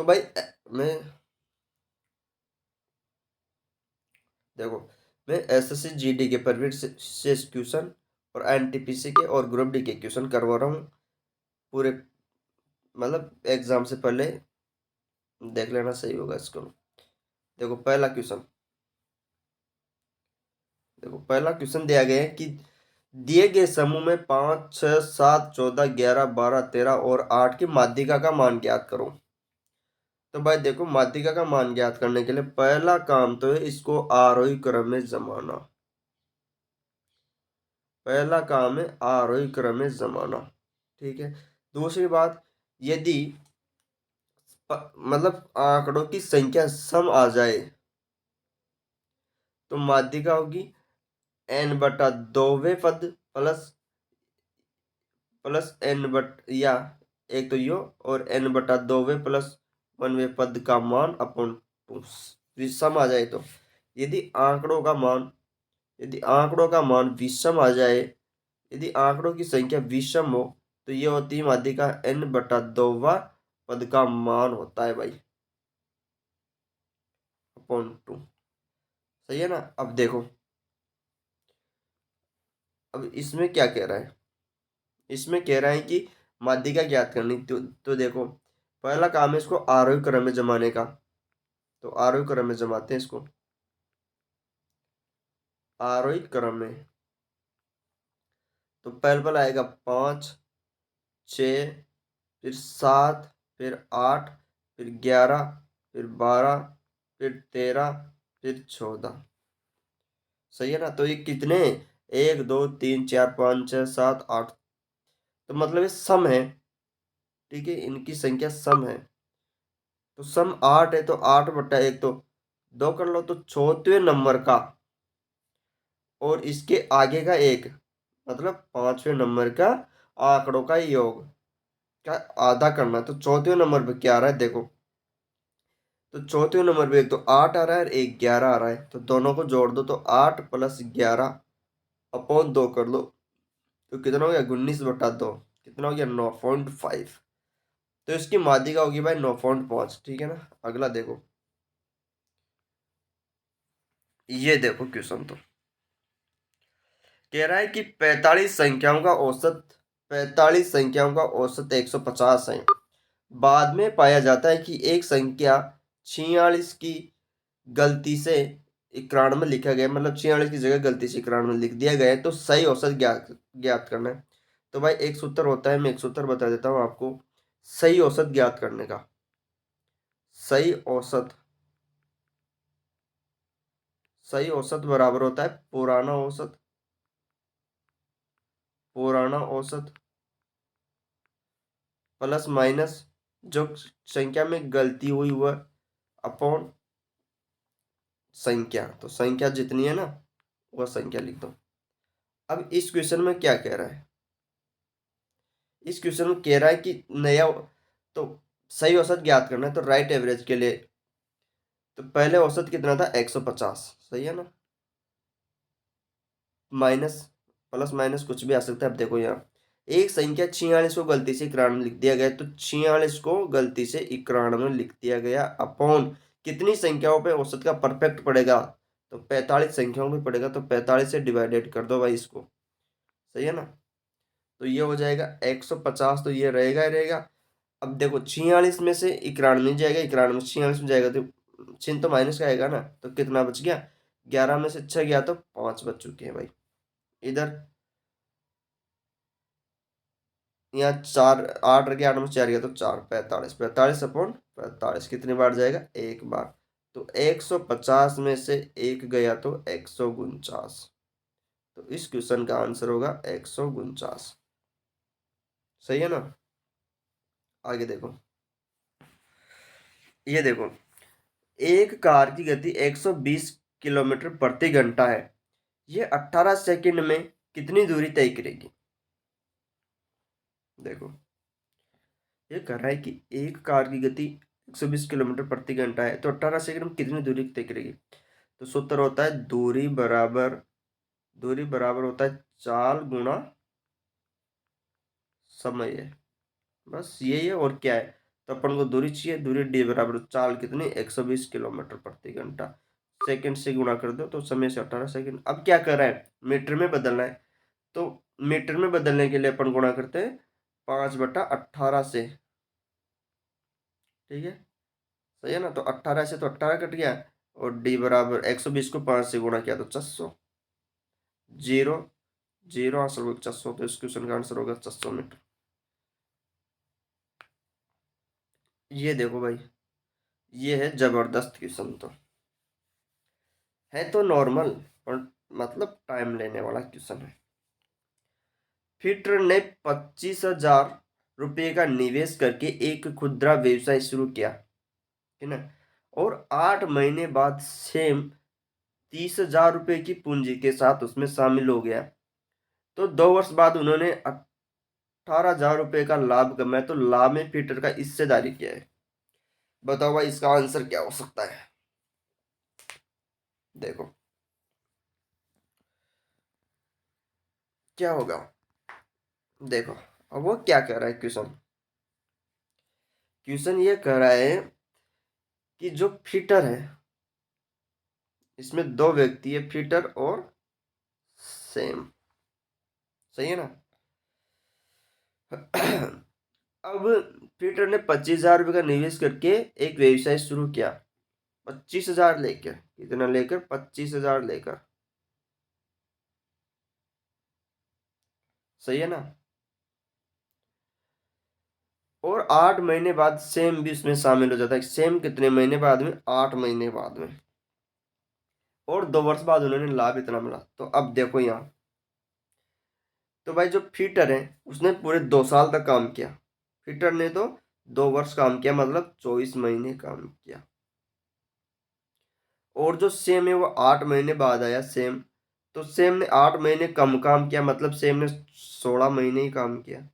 तो भाई मैं देखो, मैं एसएससी जीडी के प्रीवियस क्वेश्चन और एनटीपीसी के और ग्रुप डी के क्वेश्चन करवा रहा हूँ पूरे, मतलब एग्जाम से पहले देख लेना सही होगा इसको। देखो पहला क्वेश्चन, देखो पहला क्वेश्चन दिया गया है कि दिए गए समूह में 5, 6, 7, 14, 11, 12, 13 और 8 की माध्यिका का मान ज्ञात करो। तो भाई देखो, माध्यिका का मान ज्ञात करने के लिए पहला काम तो है इसको आरोही क्रम में जमाना। पहला काम है आरोही क्रम में जमाना, ठीक है। दूसरी बात, यदि मतलब आंकड़ों की संख्या सम आ जाए तो माध्यिका होगी n बटा 2वें पद प्लस n बट या एक तो यो और n बटा 2वें प्लस 1वें पद का मान अपॉन 2 सम आ जाए तो, यदि आंकड़ों का मान विषम आ जाए, यदि आंकड़ों की संख्या विषम हो तो ये होती है माध्यिका n बटा 2वां पद का मान होता है भाई अपॉन 2। सही है ना। अब देखो, अब इसमें क्या कह रहा है, इसमें कह रहा है कि माध्यिका ज्ञात करनी। तो देखो, पहला काम है इसको आरोही क्रम में जमाने का। तो आरोही क्रम में जमाते हैं इसको, आरोही क्रम में। तो पहला आएगा 5, 6, फिर 7, फिर 8, फिर 11, फिर 12, फिर 13, फिर 14। सही है ना। तो ये कितने, 1, 2, 3, 4, 5, 6, 7, 8, तो मतलब ये सम है, ठीक है, इनकी संख्या सम है। तो सम 8 है तो 8/1 तो 2 कर लो, तो चौथे नंबर का और इसके आगे का एक, मतलब 5वें नंबर का आंकड़ों का योग का आधा करना। तो चौथे नंबर पे क्या आ रहा है देखो, तो चौथे नंबर पे एक तो 8 आ रहा है और एक 11 आ रहा है, तो दोनों को जोड़ दो तो 8 प्लस 11 अपॉन 2 कर लो, तो कितना हो गया 19/2, कितना हो गया 9.5। तो इसकी माध्यिका होगी भाई 9.5, ठीक है ना। अगला देखो, ये देखो क्वेश्चन तो कह रहा है कि 45 संख्याओं का औसत 150 है। बाद में पाया जाता है कि एक संख्या 46 की गलती से 91 लिखा गया, मतलब 46 की जगह गलती से 91 लिख दिया गया है, तो सही औसत ज्ञात ज्ञात करना है। तो भाई एक सूत्र होता है, मैं एक सूत्र बता देता हूँ आपको सही औसत ज्ञात करने का। सही औसत, सही औसत बराबर होता है पुराना औसत, पुराना औसत प्लस माइनस जो संख्या में गलती हुई वह अपॉन संख्या। तो संख्या जितनी है ना वह संख्या लिख दो। अब इस क्वेश्चन में क्या कह रहा है, इस क्वेश्चन में कह रहा है कि नया, तो सही औसत ज्ञात करना है तो राइट एवरेज के लिए, तो पहले औसत कितना था 150, सही है ना। माइनस प्लस माइनस कुछ भी आ सकता है। अब देखो यहाँ एक संख्या 46 को गलती से 91 लिख दिया गया, तो 46 को गलती से 91 लिख दिया गया अपॉन कितनी संख्याओं पे औसत का परफेक्ट पड़ेगा, तो 45 संख्याओं पे पड़ेगा, तो 45 से डिवाइडेड कर दो भाई इसको। सही है ना। तो ये हो जाएगा 150, तो ये रहेगा ही रहेगा। अब देखो 46 में से 91 जाएगा, 91 में 46 में जाएगा तो चिन्ह तो माइनस का आएगा ना, तो कितना बच गया, 11 में से 6 गया तो 5 बच चुके हैं भाई। इधर यहाँ 4, 8 रह गया, 8 में 4 गया तो 4, 45, 45 अपॉन 45 कितनी बार जाएगा, एक बार। तो 150 में से एक गया तो 149, तो इस क्वेश्चन का आंसर होगा 149। सही है ना। आगे देखो, ये देखो एक कार की गति 120 किलोमीटर प्रति घंटा है, ये 18 सेकंड में कितनी दूरी तय करेगी। देखो ये कह रहा है कि एक कार की गति 120 किलोमीटर प्रति घंटा है, तो 18 सेकंड में कितनी दूरी तय करेगी। तो सूत्र होता है दूरी बराबर होता है चाल गुणा समय है, बस यही है और क्या है। तो अपन को दूरी चाहिए, दूरी डी बराबर चाल कितनी 120 किलोमीटर प्रति घंटा, सेकंड से गुणा कर दो तो समय से 18 सेकंड। अब क्या कर रहा है, मीटर में बदलना है, तो मीटर में बदलने के लिए अपन गुणा करते हैं 5/18 से, ठीक है, सही है ना। तो 18 से तो 18 कट गया, और डी बराबर 120 को 5 से गुणा किया तो 600, जीरो जीरो आंसर होगा 600, तो इस क्वेश्चन का आंसर होगा 600 मीटर। ये देखो भाई, ये है जबरदस्त क्वेश्चन, तो है तो नॉर्मल और मतलब टाइम लेने वाला क्वेश्चन है। फिटर ने 25,000 रुपये का निवेश करके एक खुदरा व्यवसाय शुरू किया, है ना, और 8 महीने बाद सेम 30,000 रुपये की पूंजी के साथ उसमें शामिल हो गया। तो 2 वर्ष बाद उन्होंने 18,000 रुपये का लाभ कमाया, तो लाभ में पीटर का हिस्सेदारी क्या है? बताओ भाई, इसका आंसर क्या हो सकता है? देखो क्या होगा, देखो अब वो क्या कह रहा है, क्वेश्चन क्वेश्चन ये कह रहा है कि जो फिटर है, इसमें दो व्यक्ति है, फिटर और सेम, सही है ना। अब पीटर ने 25,000 रुपये का निवेश करके एक व्यवसाय शुरू किया, 25,000 लेकर, कितना लेकर, 25,000 लेकर, सही है ना। और 8 महीने बाद सेम भी उसमें शामिल हो जाता है, सेम कितने महीने बाद में, 8 महीने बाद में, और 2 वर्ष बाद उन्होंने लाभ इतना मिला। तो अब देखो यहाँ, तो भाई जो फीटर है उसने पूरे 2 साल तक काम किया, फीटर ने तो 2 वर्ष काम किया, मतलब 24 महीने काम किया। और जो सेम है वो 8 महीने बाद आया, सेम, तो सेम ने 8 महीने कम काम किया, मतलब सेम ने 16 महीने ही काम किया।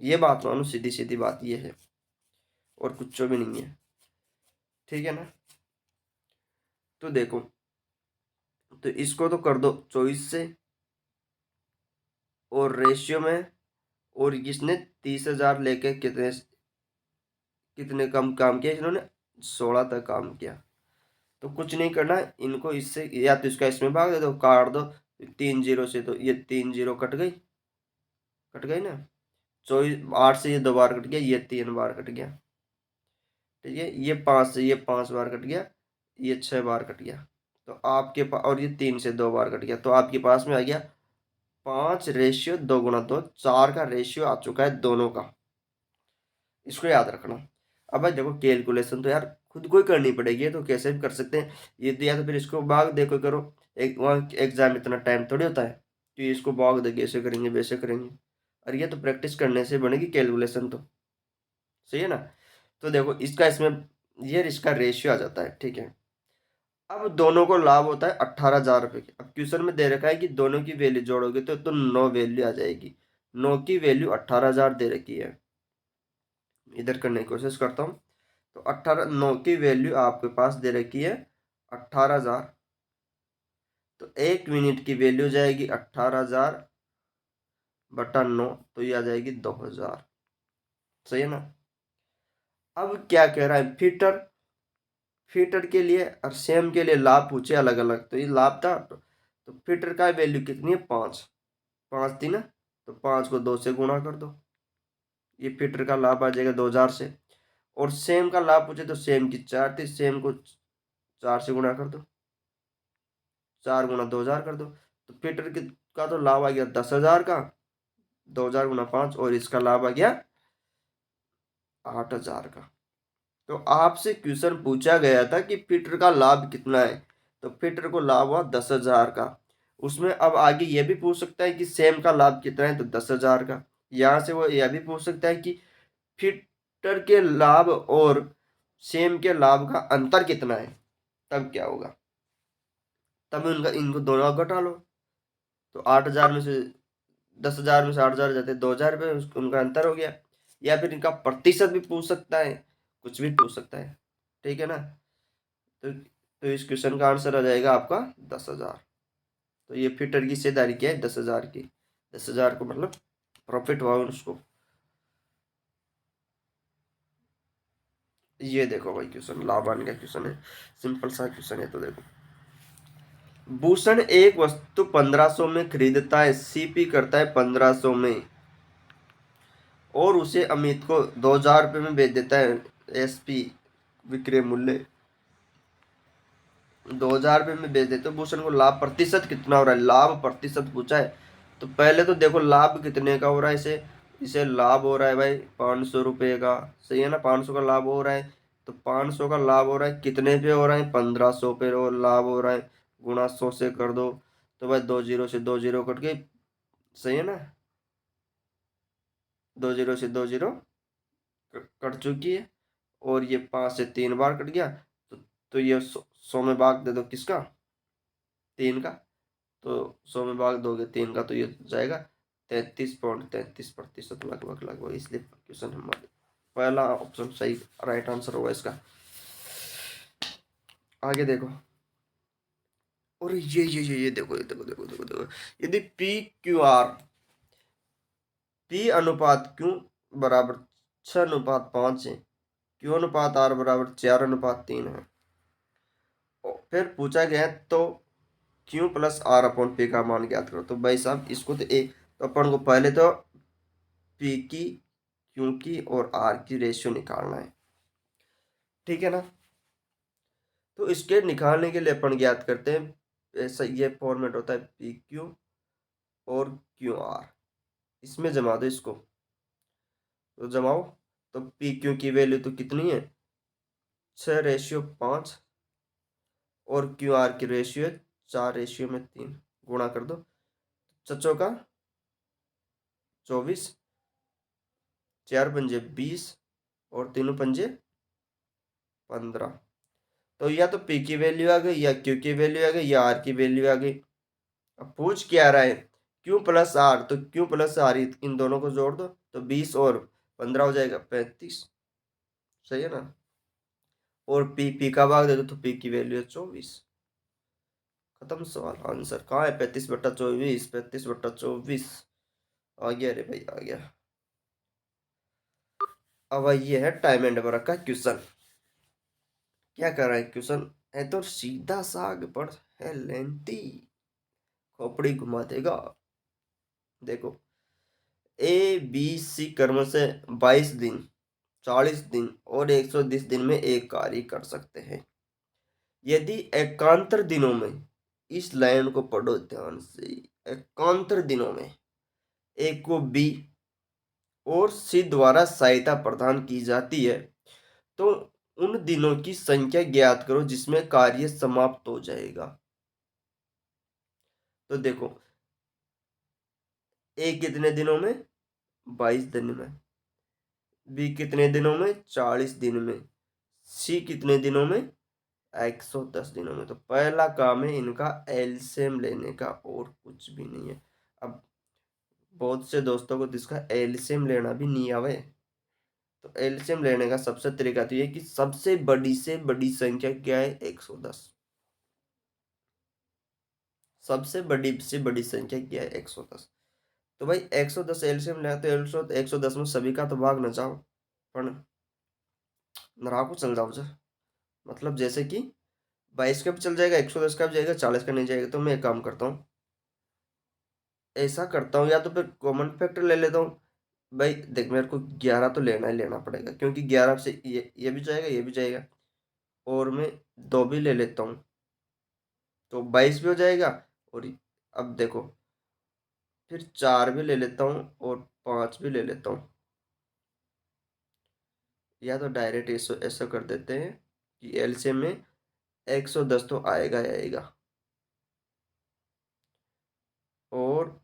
ये बात मानो, सीधी सीधी बात ये है, और कुछ भी नहीं है, ठीक है ना। तो देखो, तो इसको तो कर दो 24 से, और रेशियो में, और इसने 30,000 लेके कितने कितने कम काम किया, इन्होंने 16 तक काम किया। तो कुछ नहीं करना है इनको, इससे या तो इसका इसमें भाग दे दो, काट दो 3 0 से, तो ये 3 0 कट गई ना। 24 8 से ये 2 बार कट गया, ये 3 बार कट गया, ठीक है, ये 5 से ये 5 बार कट गया, ये 6 बार कट गया। तो आपके पास, और ये 3 से 2 बार कट गया, तो आपके पास में आ गया 5:2 × 2, 4 का रेशियो आ चुका है दोनों का, इसको याद रखना। अब भाई देखो, कैलकुलेशन तो यार खुद को ही करनी पड़ेगी, ये तो कैसे भी कर सकते हैं, ये तो या तो फिर इसको भाग दे कोई करो, एक वहाँ एग्जाम इतना टाइम थोड़ी होता है कि इसको भाग दे, ऐसे करेंगे वैसे करेंगे, और ये तो प्रैक्टिस करने से बनेगी कैलकुलेशन, तो सही है ना। तो देखो इसका इसमें ये इसका रेशियो आ जाता है, ठीक है। अब दोनों को लाभ होता है 18,000 रुपये की। अब क्वेश्चन में दे रखा है कि दोनों की वैल्यू जोड़ोगे तो 9 वैल्यू आ जाएगी, 9 की वैल्यू 18,000 दे रखी है। इधर करने की कोशिश करता हूँ, तो 9 की वैल्यू आपके पास दे रखी है 18,000, तो 1 मिनट की वैल्यू जाएगी 18,000/9, तो ये आ जाएगी 2,000, सही है ना। अब क्या कह रहा है, फीटर फीटर के लिए और सेम के लिए लाभ पूछे अलग अलग, तो ये लाभ था, तो फीटर का वैल्यू कितनी है, 5, 5 थी ना, तो 5 को 2 से गुणा कर दो, ये फीटर का लाभ आ जाएगा 2,000 से। और सेम का लाभ पूछे तो सेम की 4 थी, सेम को 4 से गुणा कर दो, 4 × 2,000 कर दो, तो फीटर का तो लाभ आ गया 10,000 का, 2,000 × 5, और इसका लाभ आ गया 8,000 का। तो आपसे क्वेश्चन पूछा गया था कि फीटर का लाभ कितना है, तो फीटर को लाभ हुआ 10,000 का। उसमें अब आगे ये भी पूछ सकता है कि सेम का लाभ कितना है, तो 10,000 का। यहाँ से वो यह भी पूछ सकता है कि फीटर के लाभ और सेम के लाभ का अंतर कितना है, तब क्या होगा, तब उनका इनको दोनों को घटा लो, तो 8,000 में से 10,000 में से 8,000 जाते 2,000 रुपये, उनका अंतर हो गया। या फिर इनका प्रतिशत भी पूछ सकता है, कुछ भी पूछ सकता है, ठीक है ना। तो इस क्वेश्चन का आंसर आ जाएगा आपका 10,000। तो ये फिटर की हिस्सेदारी क्या है, 10,000 की, 10,000 को मतलब प्रॉफिट हुआ उसको। ये देखो भाई क्वेश्चन, लाभान का क्वेश्चन है, सिंपल सा क्वेश्चन है। तो देखो, भूषण एक वस्तु 1500 में खरीदता है, सीपी करता है 1500 में, और उसे अमित को 2000 रुपये में बेच देता है, एसपी विक्रय मूल्य 2000 रुपये में बेच देते, तो भूषण को लाभ प्रतिशत कितना हो रहा है, लाभ प्रतिशत पूछा है। तो पहले तो देखो लाभ कितने का हो रहा है, इसे इसे लाभ हो रहा है भाई 500 रुपये का, सही है ना, 500 का लाभ हो रहा है। तो 500 का लाभ हो रहा है, कितने पे हो रहा है, 1500 पे लाभ हो रहा है, गुणा 100 से कर दो, तो भाई 2 जीरो से 2 जीरो कट गई, सही है ना, 2 जीरो से 2 जीरो कट चुकी है, और ये 5 से 3 बार कट गया, तो ये 100 में भाग दे दो किसका, 3 का, तो 100 में भाग दोगे 3 का, तो ये जाएगा 33.33% लगभग लगभग, इसलिए क्वेश्चन हमारे पहला ऑप्शन सही राइट आंसर होगा इसका। आगे देखो, और ये देखो, ये देखो देखो देखो देखो, यदि पी अनुपात क्यू बराबर 6:5 है, क्यू अनुपात आर बराबर 4:3 है, और फिर पूछा गया है तो q plus r upon p का मान ज्ञात करो। तो भाई साहब इसको तो अपन को पहले तो पी की, क्यू की और आर की रेशियो निकालना है, ठीक है ना। तो इसके निकालने के लिए अपन ज्ञात करते हैं, ऐसा ये फॉर्मेट होता है, पी क्यू और क्यू आर, इसमें जमा दो इसको, तो जमाओ, तो पी क्यू की वैल्यू तो कितनी है, 6:5, और क्यू आर की रेशियो 4:3, गुणा कर दो, चचो का 24, 4×5 = 20, और 3×5 = 15। तो या तो पी की वैल्यू आ गई, या क्यू की वैल्यू आ गई, या आर की वैल्यू आ गई। अब पूछ क्या रहा है, क्यू प्लस आर, तो क्यू प्लस आर इन दोनों को जोड़ दो, तो 20 और 15 हो जाएगा 35, सही है ना। और पी का भाग दे दो, तो पी की वैल्यू है 24, खत्म सवाल, आंसर कहाँ है, 35/24, 35/24 आ गया रे भाई, आ गया। अब ये है टाइम एंड वर्क का क्वेश्चन, क्या कर रहा है क्वेश्चन है, तो सीधा सा आगे बढ़, है लेंथी, खोपड़ी घुमा देगा। देखो, ए बी सी कर्म से 22 दिन, 40 दिन और 120 दिन में एक कार्य कर सकते हैं। यदि एकांतर दिनों में, इस लाइन को पढ़ो ध्यान से, एकांतर दिनों में ए को बी और सी द्वारा सहायता प्रदान की जाती है, तो उन दिनों की संख्या ज्ञात करो जिसमें कार्य समाप्त हो जाएगा। तो देखो, ए कितने दिनों में, 22 दिन में, बी कितने दिनों में, 40 दिन में, सी कितने दिनों में, 110 दिनों में। तो पहला काम है इनका एलसीएम लेने का, और कुछ भी नहीं है। अब बहुत से दोस्तों को जिसका एलसीएम लेना भी नहीं आवे, तो एलसीएम लेने का सबसे तरीका तो ये कि सबसे बड़ी से बड़ी संख्या क्या है, 110, सबसे बड़ी से बड़ी संख्या क्या है, 110। तो भाई 110 एलसीएम ले, तो 110 में सभी का तो भाग न जाओ, पर नरा को चल जाओ जा, मतलब जैसे कि 22 का भी चल जाएगा, 110 का भी जाएगा, 40 का नहीं जाएगा। तो मैं एक काम करता हूँ, ऐसा करता हूँ, या तो फिर कॉमन फैक्टर ले लेता हूँ। भाई देख, मेरे को 11 तो लेना ही लेना पड़ेगा, क्योंकि 11 से ये भी जाएगा, ये भी जाएगा, और मैं 2 भी ले लेता हूँ, तो 22 भी हो जाएगा। और अब देखो, फिर 4 भी ले लेता हूँ और 5 भी ले लेता हूँ, या तो डायरेक्ट ऐसा ऐसा कर देते हैं कि एलसीएम में 110 तो आएगा ही आएगा, और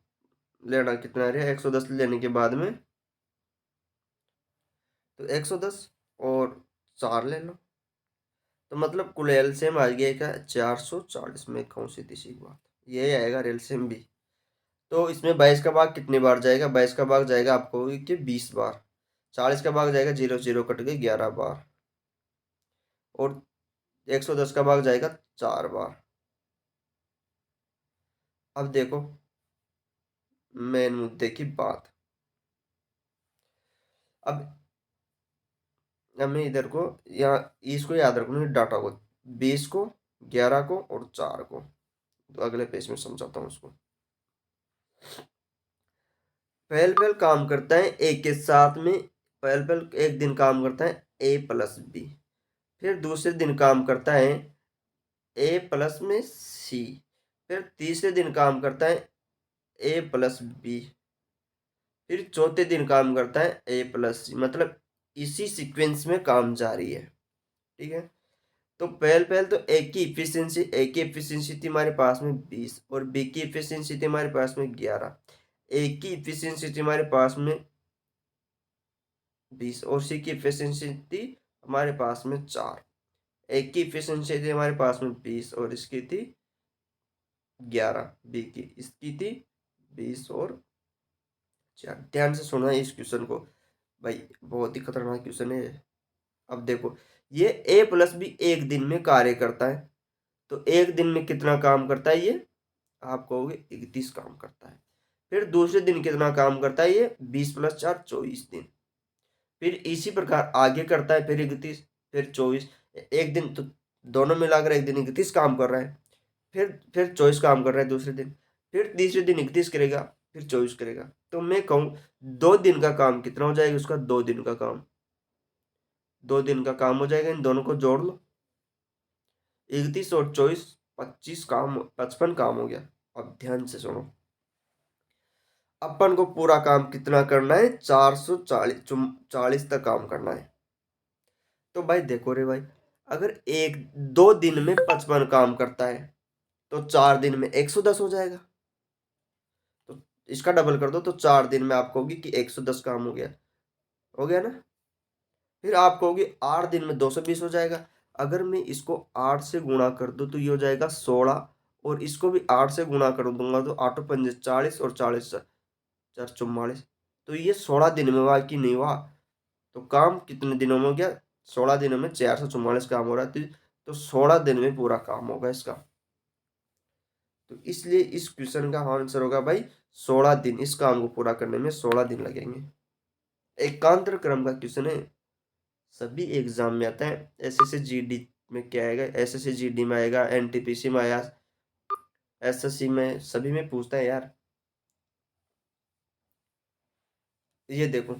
लेना कितना रहा, 110 लेने के बाद में तो 110 और 4 ले लो, तो मतलब कुल एलसीएम आ गया क्या, 440 में, कहूँ सीधी सी बात, ये आएगा एलसीएम भी। तो इसमें 22 का भाग कितनी बार जाएगा, 22 का भाग जाएगा आपको कि 20 बार, 40 का भाग जाएगा 0 0 कट के 11 बार, और 110 का भाग जाएगा 4 बार। अब देखो मेन मुद्दे की बात, अब हमें इधर को यहाँ इसको याद रखना है, डाटा को 20 को 11 को और 4 को। तो अगले पेज में समझाता हूँ उसको। पहल पहल काम करता है ए के साथ में, पहल पहल एक दिन काम करता है ए प्लस बी, फिर दूसरे दिन काम करता है ए प्लस में सी, फिर तीसरे दिन काम करता है ए प्लस बी, फिर चौथे दिन काम करता है ए प्लस सी। मतलब इसी सीक्वेंस में काम जारी है। ठीक है, तो पहल पहल तो ए की एफिशिएंसी थी हमारे पास में 20 और बी की एफिशिएंसी थी हमारे पास में 11। ए की एफिशिएंसी थी हमारे पास में 20 और सी की एफिशिएंसी थी हमारे पास में 4। ए की एफिशिएंसी थी हमारे पास में 20 और इसकी थी 11, बी की इसकी थी 20 और 4। ध्यान से सुनना इस क्वेश्चन को भाई, बहुत ही खतरनाक क्वेश्चन है। अब देखो, ये ए प्लस बी एक दिन में कार्य करता है, तो एक दिन में कितना काम करता है ये, आप कहोगे 31 काम करता है। फिर दूसरे दिन कितना काम करता है ये, 20 + 4 24 दिन। फिर इसी प्रकार आगे करता है, फिर 31 फिर 24। एक दिन तो दोनों मिलाकर एक दिन 31 काम कर रहा है, फिर 24 काम कर रहा है दूसरे दिन, फिर तीसरे दिन 31 करेगा, फिर 24 करेगा। तो मैं कहूँ 2 दिन का काम कितना हो जाएगा उसका, 2 दिन का काम, 2 दिन का काम हो जाएगा। इन दोनों को जोड़ लो, 31 और 24 25 काम, 55 काम हो गया। अब ध्यान से सुनो, अपन को पूरा काम कितना करना है, 440 तक काम करना है। तो भाई देखो रे भाई, अगर एक 2 दिन में 55 काम करता है तो 4 दिन में 110 हो जाएगा। तो इसका डबल कर दो तो 4 दिन में आपको होगी कि 110 काम हो गया ना। फिर आपको होगी 8 दिन में 220 हो जाएगा। अगर मैं इसको 8 से गुणा कर दूं तो ये हो जाएगा 16, और इसको भी 8 से गुणा कर दूंगा तो 8 × 5 = 40 और 40 × 4 = 44। तो ये 16 दिन में हुआ कि नहीं हुआ, तो काम कितने दिनों में हो गया, 16 दिनों में 444 काम हो रहा है। तो 16 दिन में पूरा काम होगा इसका। तो इसलिए इस क्वेश्चन का आंसर होगा भाई 16 दिन। इस काम को पूरा करने में 16 दिन लगेंगे। एकांतर क्रम का क्वेश्चन है, सभी एग्जाम में आता है। एसएससी जीडी में क्या आएगा, एसएससी जीडी में आएगा, एनटीपीसी में आया, एसएससी में, सभी में पूछता है यार। ये देखो,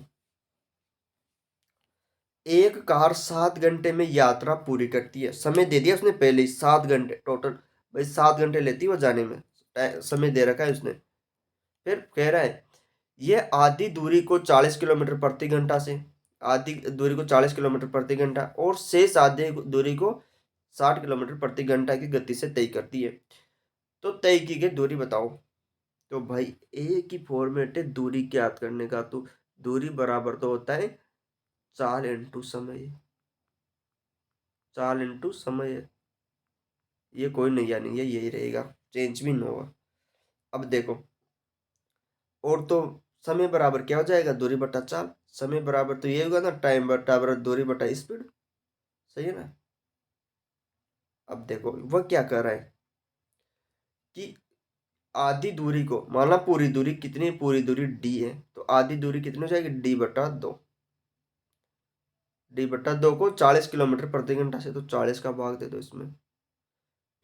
एक कार 7 घंटे में यात्रा पूरी करती है। समय दे दिया उसने पहले ही, 7 घंटे टोटल। भाई 7 घंटे लेती है वो जाने में, समय दे रखा है उसने। फिर कह रहा है ये आधी दूरी को 40 किलोमीटर प्रति घंटा से, आधी दूरी को 40 किलोमीटर प्रति घंटा और शेष आधी दूरी को 60 किलोमीटर प्रति घंटा की गति से तय करती है। तो तय की गई दूरी बताओ। तो भाई एक ही फॉर्मेट है दूरी ज्ञात करने का। तो दूरी बराबर तो होता है 4 × समय, 4 × समय। ये कोई नया नहीं है, यही रहेगा, चेंज भी नहीं होगा। अब देखो, और तो समय बराबर क्या हो जाएगा, दूरी बटा चाल। समय बराबर तो ये होगा ना, टाइम बराबर दूरी बटा स्पीड। सही है ना। अब देखो वह क्या कर रहा है कि आधी दूरी को, माना पूरी दूरी कितनी, पूरी दूरी डी है, तो आधी दूरी कितनी हो जाएगी, d/2। d/2 को 40 किलोमीटर प्रति घंटा से, तो 40 का भाग दे दो इसमें,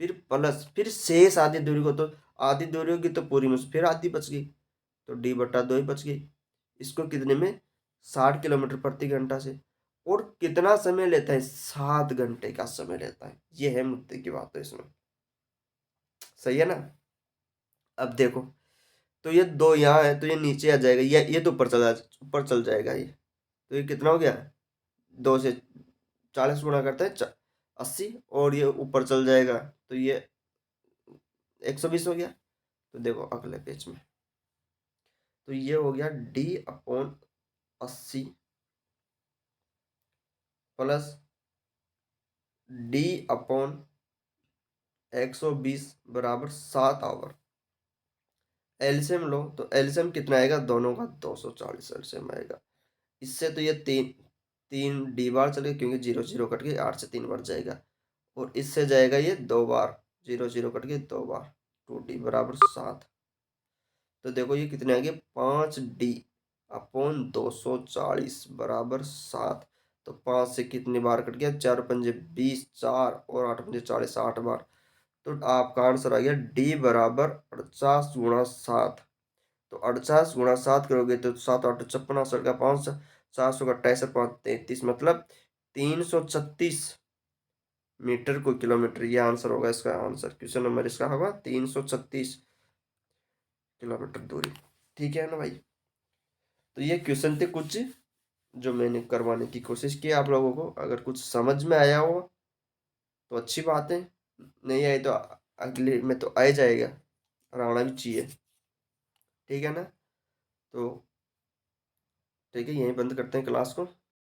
फिर प्लस, फिर शेष आधी दूरी को, तो आधी दूरी होगी तो पूरी में फिर आधी बच गई, तो d/2 ही बच गई। इसको कितने में, 60 किलोमीटर प्रति घंटा से। और कितना समय लेता है, 7 घंटे का समय लेता है। ये है मुद्दे की बात है इसमें। सही है ना। अब देखो, तो ये 2 यहाँ है तो ये नीचे आ जाएगा, ये तो ऊपर चल जाएगा ये। तो ये कितना हो गया, 2 से 40 गुणा करते हैं 80, और ये ऊपर चल जाएगा तो ये 120 हो गया। तो देखो अगले पेज में, तो ये हो गया d/80 प्लस d/120 बराबर 7 आवर। एलसीएम लो, तो एलसीएम कितना आएगा, दोनों का 240 एलसीएम आएगा। इससे तो ये 3 बार चलेगा, क्योंकि 0 0 कट के 8 से 3 बार जाएगा, और इससे जाएगा ये 2 बार, 0 0 कट के 2 बार, 2d बराबर 7। तो देखो ये कितने आ गए, 5d/240 बराबर 7। तो 5 से कितनी बार कट गया, 4 पंजे 20, 4 और 8 पंजे 40, 8 बार। तो आपका आंसर आ गया डी बराबर 48 गुणा 7। तो 48 गुणा 7 करोगे तो 7 8 56, 8 का 5, 700 का 28, 5 33, मतलब 336 मीटर को किलोमीटर। ये आंसर होगा इसका। आंसर क्वेश्चन नंबर इसका होगा 336 किलोमीटर दूरी। ठीक है ना भाई। तो ये क्वेश्चन थे कुछ जो मैंने करवाने की कोशिश की आप लोगों को। अगर कुछ समझ में आया हो तो अच्छी बात है, नहीं आए तो अगले में तो आ ही जाएगा और आना भी चाहिए। ठीक है ना। तो ठीक है, यहीं बंद करते हैं क्लास को।